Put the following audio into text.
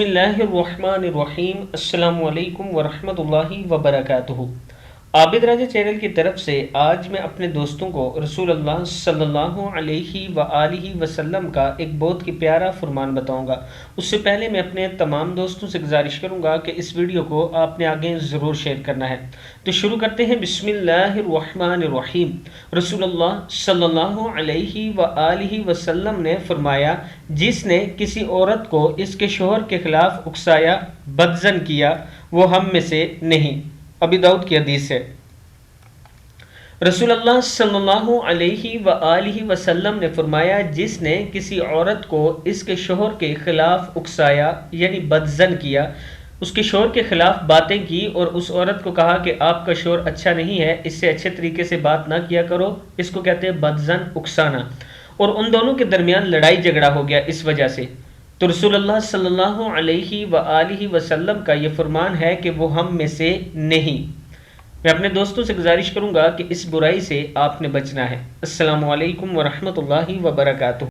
بسم اللہ الرحمن الرحیم۔ السلام علیکم ورحمۃ اللہ وبرکاتہ۔ عابد راجہ چینل کی طرف سے آج میں اپنے دوستوں کو رسول اللہ صلی اللہ علیہ وآلہ وسلم کا ایک بہت ہی پیارا فرمان بتاؤں گا۔ اس سے پہلے میں اپنے تمام دوستوں سے گزارش کروں گا کہ اس ویڈیو کو آپ نے آگے ضرور شیئر کرنا ہے۔ تو شروع کرتے ہیں۔ بسم اللہ الرحمن الرحیم۔ رسول اللہ صلی اللہ علیہ وآلہ وسلم نے فرمایا، جس نے کسی عورت کو اس کے شوہر کے خلاف اکسایا، بدظن کیا، وہ ہم میں سے نہیں۔ ابی داؤد کی حدیث ہے۔ رسول اللہ صلی اللہ علیہ وآلہ وسلم نے فرمایا، جس نے کسی عورت کو اس کے شوہر کے خلاف اکسایا یعنی بدظن کیا، اس کے شوہر کے خلاف باتیں کی اور اس عورت کو کہا کہ آپ کا شوہر اچھا نہیں ہے، اس سے اچھے طریقے سے بات نہ کیا کرو، اس کو کہتے ہیں بدظن اکسانا، اور ان دونوں کے درمیان لڑائی جھگڑا ہو گیا اس وجہ سے، تو رسول اللہ صلی اللہ علیہ وآلہ وسلم کا یہ فرمان ہے کہ وہ ہم میں سے نہیں۔ میں اپنے دوستوں سے گزارش کروں گا کہ اس برائی سے آپ نے بچنا ہے۔ السلام علیکم ورحمۃ اللہ وبرکاتہ۔